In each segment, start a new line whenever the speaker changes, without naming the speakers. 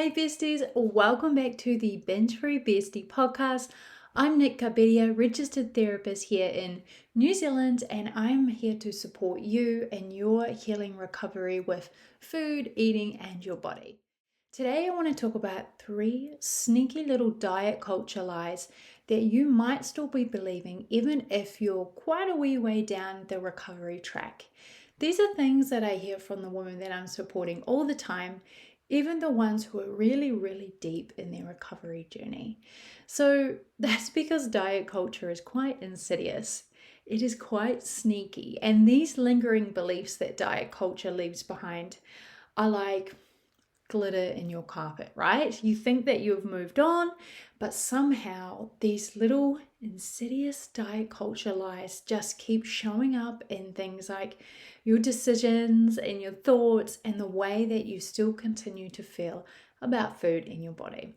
Hey besties, welcome back to the Binge Free Bestie Podcast. I'm Nick Carbedia, registered therapist here in New Zealand, and I'm here to support you in your healing recovery with food, eating, and your body. Today I want to talk about 3 sneaky little diet culture lies that you might still be believing even if you're quite a wee way down the recovery track. These are things that I hear from the women that I'm supporting all the time, even the ones who are really, really deep in their recovery journey. So that's because diet culture is quite insidious. It is quite sneaky. And these lingering beliefs that diet culture leaves behind are like glitter in your carpet, right? You think that you've moved on, but somehow these little insidious diet culture lies just keep showing up in things like your decisions and your thoughts and the way that you still continue to feel about food in your body.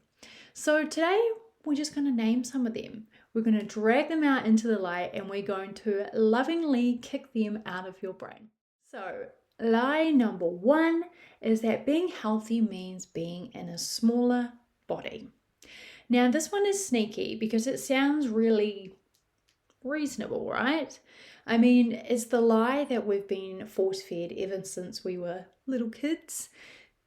So today we're just going to name some of them. We're going to drag them out into the light and we're going to lovingly kick them out of your brain. So lie number 1 is that being healthy means being in a smaller body. Now, this one is sneaky because it sounds really reasonable, right? I mean, it's the lie that we've been force-fed ever since we were little kids,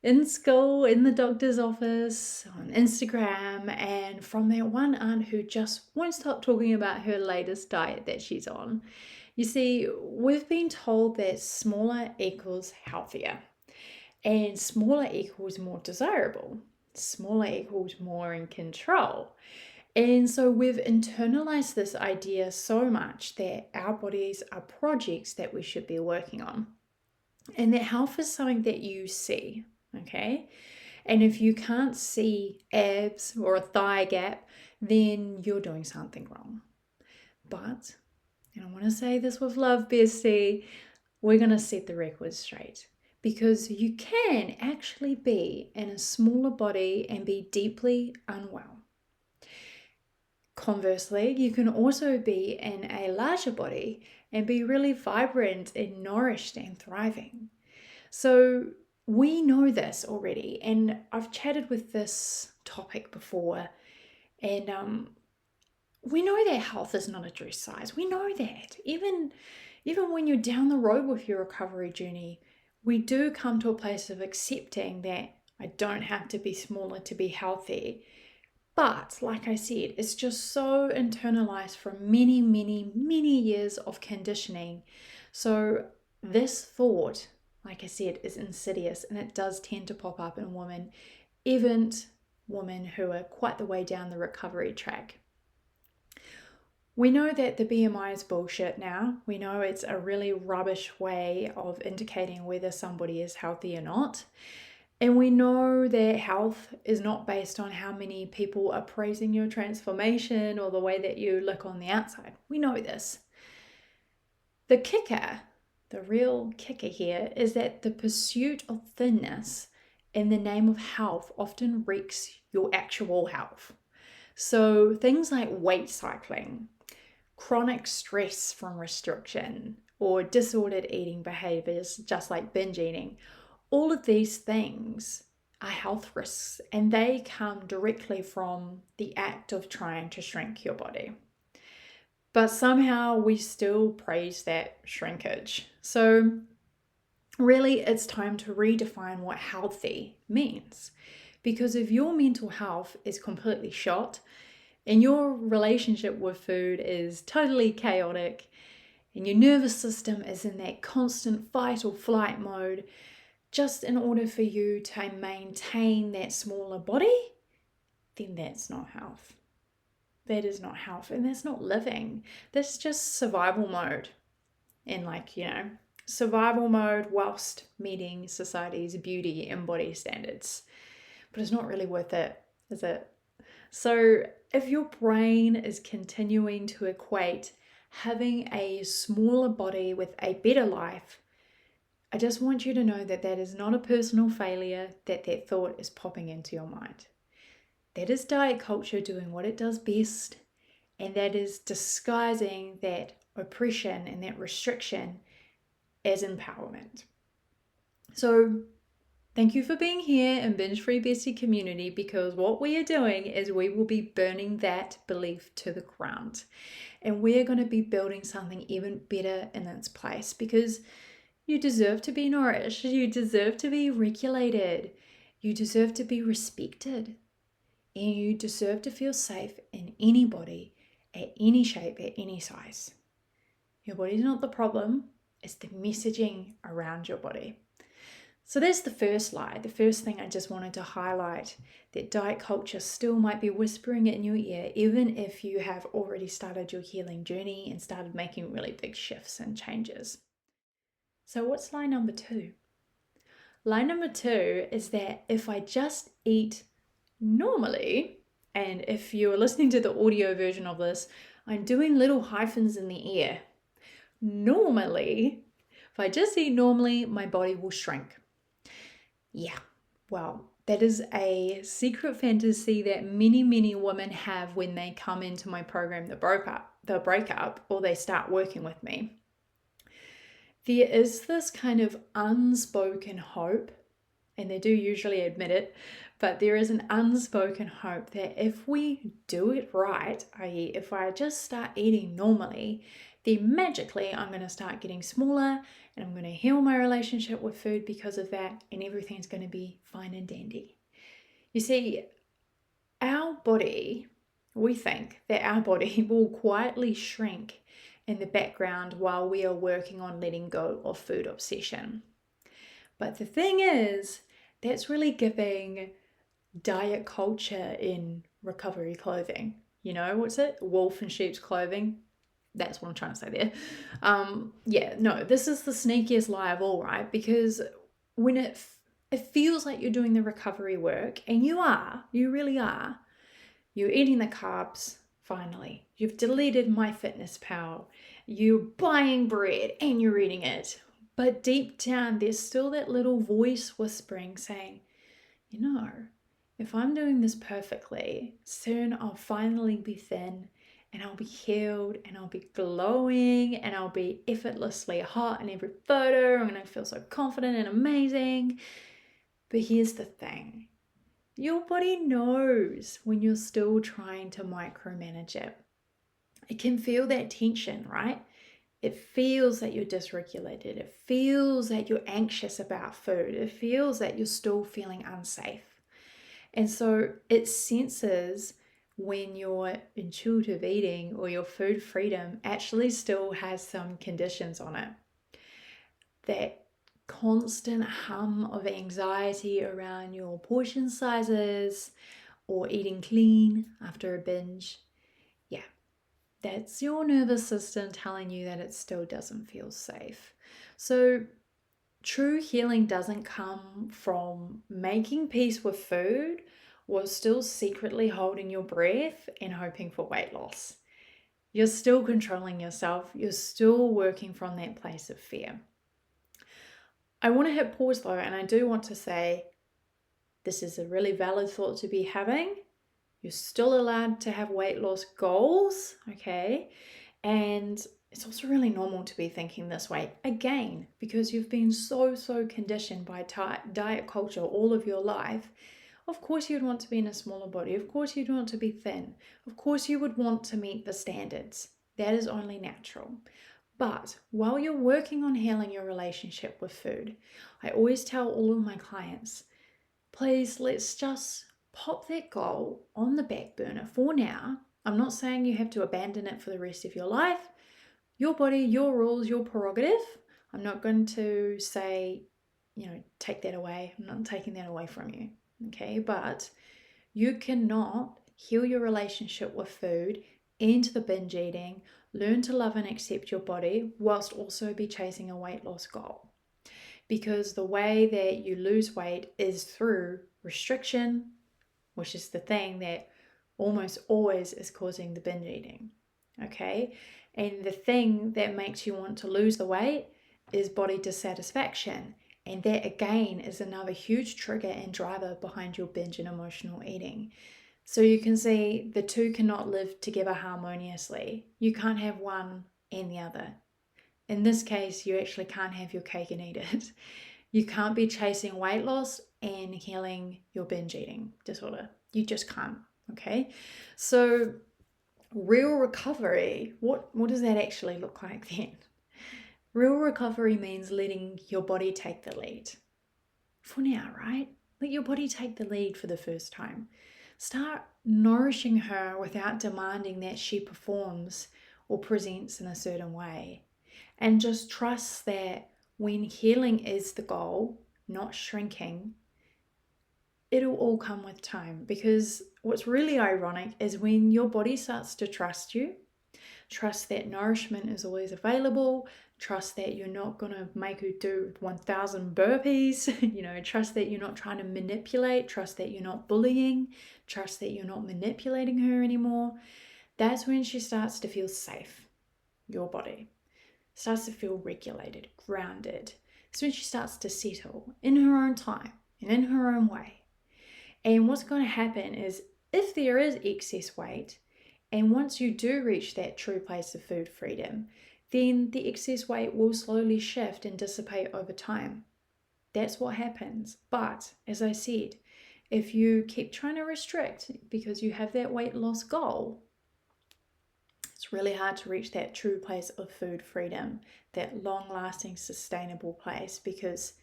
in school, in the doctor's office, on Instagram, and from that one aunt who just won't stop talking about her latest diet that she's on. You see, we've been told that smaller equals healthier, and smaller equals more desirable. Smaller equals more in control. And so we've internalized this idea so much that our bodies are projects that we should be working on. And that health is something that you see, okay? And if you can't see abs or a thigh gap, then you're doing something wrong. But, and I want to say this with love, bestie, we're going to set the record straight. Because you can actually be in a smaller body and be deeply unwell. Conversely, you can also be in a larger body and be really vibrant and nourished and thriving. So we know this already, and I've chatted with this topic before, and we know that health is not a dress size. We know that. Even when you're down the road with your recovery journey, we do come to a place of accepting that I don't have to be smaller to be healthy. But like I said, it's just so internalized from many, many, many years of conditioning. So this thought, like I said, is insidious, and it does tend to pop up in women, even women who are quite the way down the recovery track. We know that the BMI is bullshit now. We know it's a really rubbish way of indicating whether somebody is healthy or not. And we know that health is not based on how many people are praising your transformation or the way that you look on the outside. We know this. The kicker, the real kicker here, is that the pursuit of thinness in the name of health often wrecks your actual health. So things like weight cycling, chronic stress from restriction, or disordered eating behaviors, just like binge eating, all of these things are health risks, and they come directly from the act of trying to shrink your body. But somehow we still praise that shrinkage. So really, it's time to redefine what healthy means. Because if your mental health is completely shot, and your relationship with food is totally chaotic, and your nervous system is in that constant fight or flight mode, just in order for you to maintain that smaller body, then that's not health. That is not health, and that's not living. That's just survival mode. And survival mode whilst meeting society's beauty and body standards. But it's not really worth it, is it? So if your brain is continuing to equate having a smaller body with a better life, I just want you to know that that is not a personal failure, that thought is popping into your mind. That is diet culture doing what it does best, and that is disguising that oppression and that restriction as empowerment. So Thank you for being here in Binge Free Bestie community, because what we are doing is we will be burning that belief to the ground. And we're going to be building something even better in its place, because you deserve to be nourished. You deserve to be regulated. You deserve to be respected. And you deserve to feel safe in any body, at any shape, at any size. Your body's not the problem. It's the messaging around your body. So that's the first lie. The first thing I just wanted to highlight, that diet culture still might be whispering in your ear, even if you have already started your healing journey and started making really big shifts and changes. So what's lie number 2? Lie number 2 is that if I just eat normally, and if you're listening to the audio version of this, I'm doing little hyphens in the air. Normally, if I just eat normally, my body will shrink. Yeah, well, that is a secret fantasy that many women have when they come into my program, the breakup, or they start working with me. There is this kind of unspoken hope, and they do usually admit it, but there is an unspoken hope that if we do it right, i.e. if I just start eating normally, then magically I'm going to start getting smaller and I'm going to heal my relationship with food because of that, and everything's going to be fine and dandy. You see, our body, we think that our body will quietly shrink in the background while we are working on letting go of food obsession. But the thing is, that's really giving diet culture in recovery clothing. You know, what's it? Wolf in sheep's clothing. That's what I'm trying to say there. This is the sneakiest lie of all, right? Because when it feels like you're doing the recovery work, and you really are, you're eating the carbs, finally. You've deleted MyFitnessPal. You're buying bread and you're eating it. But deep down, there's still that little voice whispering saying, you know, if I'm doing this perfectly, soon I'll finally be thin and I'll be healed and I'll be glowing and I'll be effortlessly hot in every photo. I'm going to feel so confident and amazing. But here's the thing. Your body knows when you're still trying to micromanage it. It can feel that tension, right? It feels that you're dysregulated. It feels that you're anxious about food. It feels that you're still feeling unsafe. And so it senses when your intuitive eating or your food freedom actually still has some conditions on it. That constant hum of anxiety around your portion sizes or eating clean after a binge. Yeah, that's your nervous system telling you that it still doesn't feel safe. So true healing doesn't come from making peace with food or still secretly holding your breath and hoping for weight loss. You're still controlling yourself. You're still working from that place of fear. I want to hit pause though, and I do want to say this is a really valid thought to be having. You're still allowed to have weight loss goals, okay? And it's also really normal to be thinking this way, again, because you've been so conditioned by diet culture all of your life. Of course you'd want to be in a smaller body. Of course you'd want to be thin. Of course you would want to meet the standards. That is only natural. But while you're working on healing your relationship with food, I always tell all of my clients, please, let's just pop that goal on the back burner for now. I'm not saying you have to abandon it for the rest of your life. Your body, your rules, your prerogative. I'm not going to say, take that away. I'm not taking that away from you. Okay, but you cannot heal your relationship with food, end the binge eating, learn to love and accept your body, whilst also be chasing a weight loss goal. Because the way that you lose weight is through restriction, which is the thing that almost always is causing the binge eating. Okay, and the thing that makes you want to lose the weight is body dissatisfaction. And that again is another huge trigger and driver behind your binge and emotional eating. So you can see the two cannot live together harmoniously. You can't have one and the other. In this case, you actually can't have your cake and eat it. You can't be chasing weight loss and healing your binge eating disorder. You just can't, okay? So real recovery, what does that actually look like then? Real recovery means letting your body take the lead. For now, right? Let your body take the lead for the first time. Start nourishing her without demanding that she performs or presents in a certain way. And just trust that when healing is the goal, not shrinking, it'll all come with time. Because what's really ironic is when your body starts to trust you, trust that nourishment is always available, trust that you're not going to make her do 1,000 burpees, trust that you're not trying to manipulate, trust that you're not bullying, trust that you're not manipulating her anymore. That's when she starts to feel safe, your body starts to feel regulated, grounded. That's when she starts to settle in her own time and in her own way. And what's going to happen is if there is excess weight, and once you do reach that true place of food freedom, then the excess weight will slowly shift and dissipate over time. That's what happens. But as I said, if you keep trying to restrict because you have that weight loss goal, it's really hard to reach that true place of food freedom, that long-lasting, sustainable place, because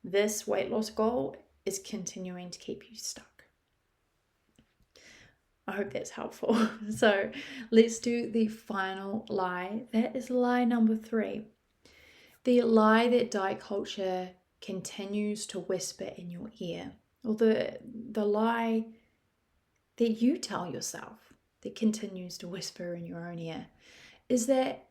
this weight loss goal is continuing to keep you stuck. I hope that's helpful. So let's do the final lie. That is lie number 3. The lie that diet culture continues to whisper in your ear, or the lie that you tell yourself that continues to whisper in your own ear, is that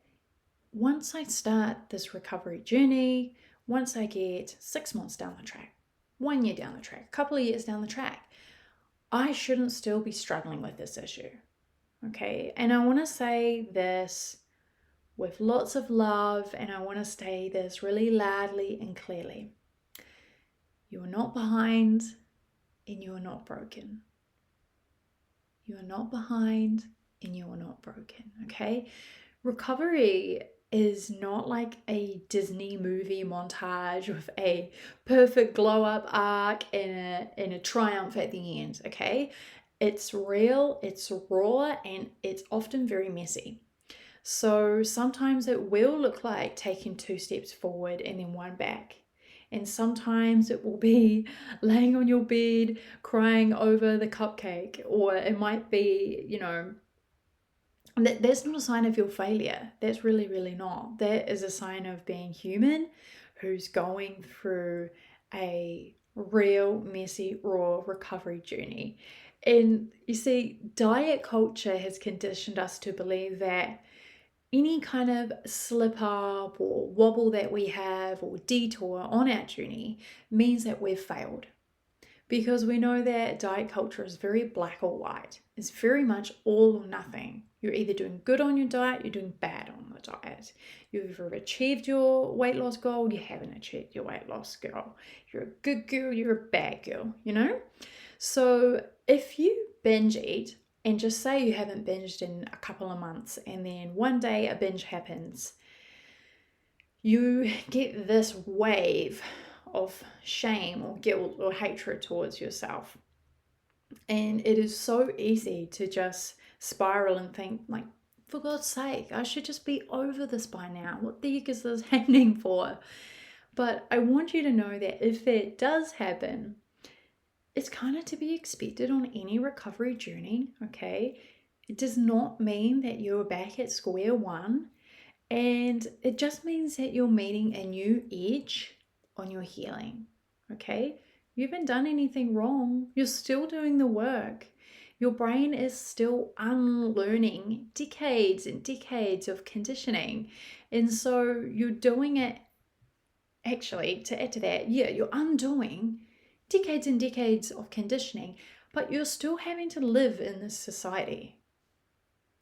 once I start this recovery journey, once I get 6 months down the track, 1 year down the track, a couple of years down the track, I shouldn't still be struggling with this issue, okay? And I want to say this with lots of love, and I want to say this really loudly and clearly. You are not behind, and you are not broken. You are not behind, and you are not broken, okay? Recovery is not like a Disney movie montage with a perfect glow up arc and a triumph at the end, okay? It's real, it's raw, and it's often very messy. So sometimes it will look like taking 2 steps forward and then 1 back. And sometimes it will be laying on your bed crying over the cupcake, or it might be, that's not a sign of your failure. That's really, really not. That is a sign of being human who's going through a real, messy, raw recovery journey. And you see, diet culture has conditioned us to believe that any kind of slip up or wobble that we have or detour on our journey means that we've failed. Because we know that diet culture is very black or white. It's very much all or nothing. You're either doing good on your diet, you're doing bad on the diet. You've either achieved your weight loss goal, you haven't achieved your weight loss goal. You're a good girl, you're a bad girl, So if you binge eat, and just say you haven't binged in a couple of months, and then one day a binge happens, you get this wave of shame or guilt or hatred towards yourself. And it is so easy to just spiral and think, like, for God's sake, I should just be over this by now. What the heck is this happening for? But I want you to know that if that does happen, it's kind of to be expected on any recovery journey, okay? It does not mean that you're back at square one, and it just means that you're meeting a new edge on your healing, okay? You haven't done anything wrong. You're still doing the work. Your brain is still unlearning decades and decades of conditioning. And so you're doing it, actually, to add to that, you're undoing decades and decades of conditioning, but you're still having to live in this society.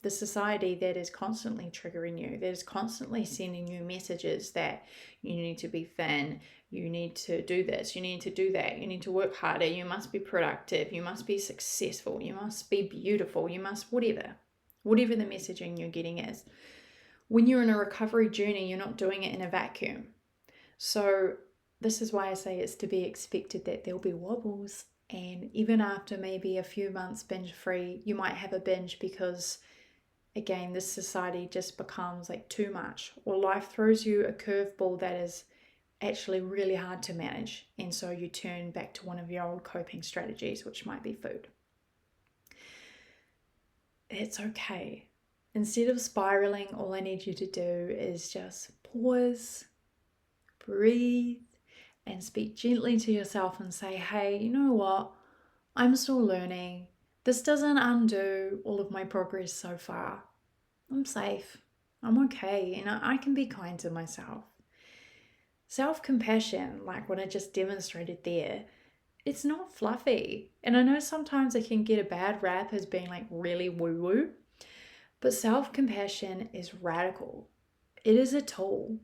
The society that is constantly triggering you, that is constantly sending you messages that you need to be thin, you need to do this, you need to do that, you need to work harder, you must be productive, you must be successful, you must be beautiful, you must whatever the messaging you're getting is. When you're in a recovery journey, you're not doing it in a vacuum. So this is why I say it's to be expected that there'll be wobbles. And even after maybe a few months binge free, you might have a binge because, again, this society just becomes like too much, or life throws you a curveball that is actually really hard to manage. And so you turn back to one of your old coping strategies, which might be food. It's okay. Instead of spiraling, all I need you to do is just pause, breathe, and speak gently to yourself and say, hey, you know what? I'm still learning. This doesn't undo all of my progress so far. I'm safe. I'm okay. And I can be kind to myself. Self-compassion, like what I just demonstrated there, it's not fluffy. And I know sometimes it can get a bad rap as being like really woo-woo, but self-compassion is radical. It is a tool.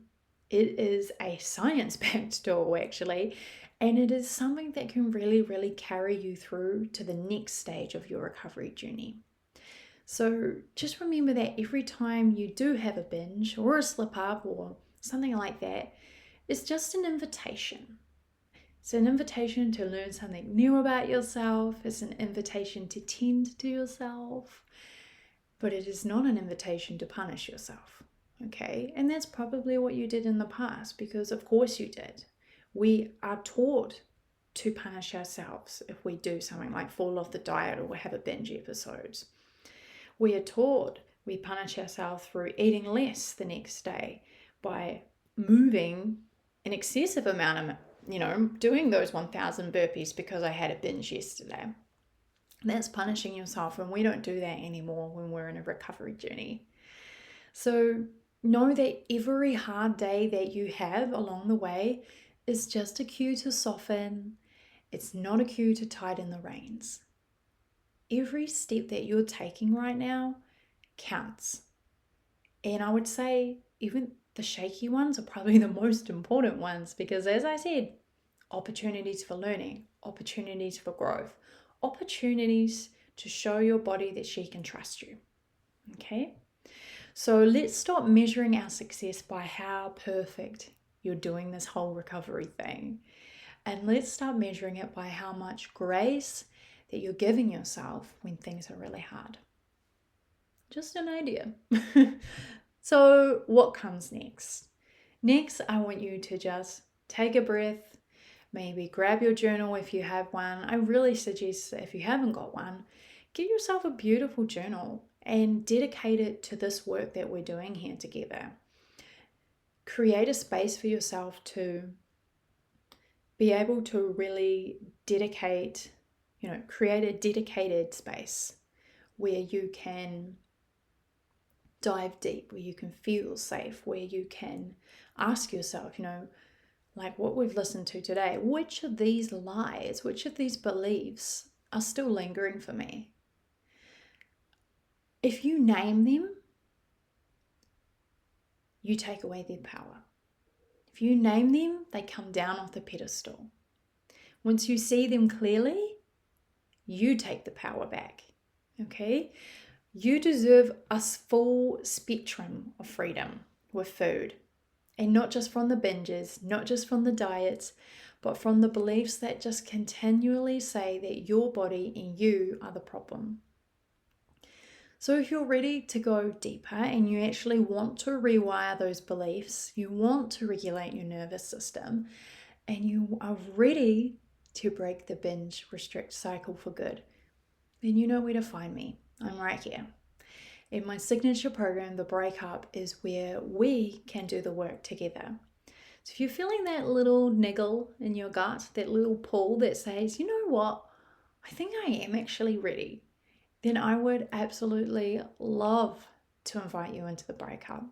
It is a science-backed tool, actually, and it is something that can really, really carry you through to the next stage of your recovery journey. So just remember that every time you do have a binge or a slip up or something like that, it's just an invitation. It's an invitation to learn something new about yourself. It's an invitation to tend to yourself, but it is not an invitation to punish yourself. Okay, and that's probably what you did in the past, because of course you did. We are taught to punish ourselves if we do something like fall off the diet or have a binge episode. We are taught we punish ourselves through eating less the next day by moving an excessive amount of, doing those 1,000 burpees because I had a binge yesterday. That's punishing yourself, and we don't do that anymore when we're in a recovery journey. So know that every hard day that you have along the way is just a cue to soften. It's not a cue to tighten the reins. Every step that you're taking right now counts. And I would say even the shaky ones are probably the most important ones, because as I said, opportunities for learning, opportunities for growth, opportunities to show your body that she can trust you. Okay? So let's stop measuring our success by how perfect you're doing this whole recovery thing. And let's start measuring it by how much grace that you're giving yourself when things are really hard. Just an idea. So what comes next? Next, I want you to just take a breath, maybe grab your journal if you have one. I really suggest that if you haven't got one, get yourself a beautiful journal and dedicate it to this work that we're doing here together. Create a space for yourself to be able to really dedicate, create a dedicated space where you can dive deep, where you can feel safe, where you can ask yourself, like what we've listened to today, which of these lies, which of these beliefs are still lingering for me? If you name them, you take away their power. If you name them, they come down off the pedestal. Once you see them clearly, you take the power back. Okay? You deserve a full spectrum of freedom with food. And not just from the binges, not just from the diets, but from the beliefs that just continually say that your body and you are the problem. So if you're ready to go deeper and you actually want to rewire those beliefs, you want to regulate your nervous system, and you are ready to break the binge restrict cycle for good, then you know where to find me. I'm right here. In my signature program, The Breakup, is where we can do the work together. So if you're feeling that little niggle in your gut, that little pull that says, you know what, I think I am actually ready, then I would absolutely love to invite you into the breakup.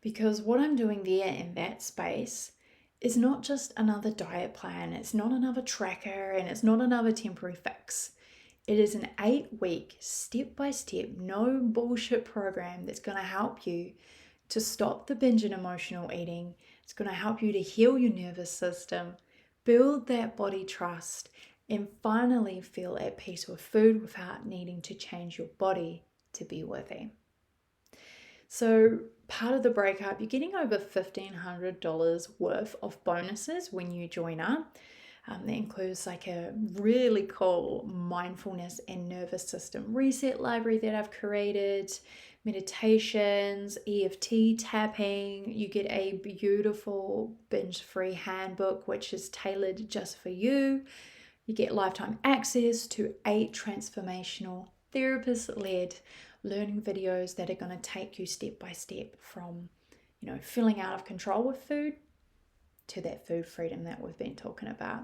Because what I'm doing there in that space is not just another diet plan, it's not another tracker, and it's not another temporary fix. It is an 8-week, step-by-step, no bullshit program that's going to help you to stop the binge and emotional eating. It's going to help you to heal your nervous system, build that body trust, and finally feel at peace with food without needing to change your body to be worthy. So part of the breakup, you're getting over $1,500 worth of bonuses when you join up. That includes like a really cool mindfulness and nervous system reset library that I've created, meditations, EFT tapping. You get a beautiful Binge Free handbook, which is tailored just for you. You get lifetime access to 8 transformational therapist-led learning videos that are going to take you step by step from, feeling out of control with food to that food freedom that we've been talking about.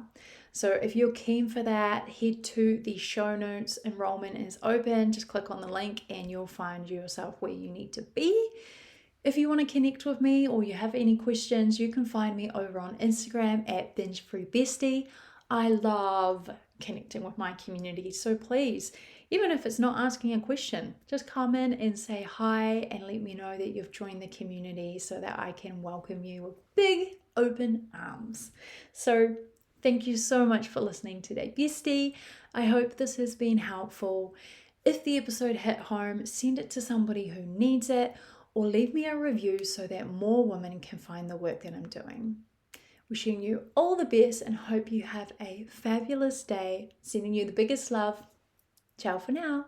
So if you're keen for that, head to the show notes. Enrollment is open. Just click on the link and you'll find yourself where you need to be. If you want to connect with me or you have any questions, you can find me over on Instagram at Binge Free Bestie. I love connecting with my community, so please, even if it's not asking a question, just come in and say hi and let me know that you've joined the community so that I can welcome you with big open arms. So thank you so much for listening today, bestie. I hope this has been helpful. If the episode hit home, send it to somebody who needs it, or leave me a review so that more women can find the work that I'm doing. Wishing you all the best and hope you have a fabulous day. Sending you the biggest love. Ciao for now.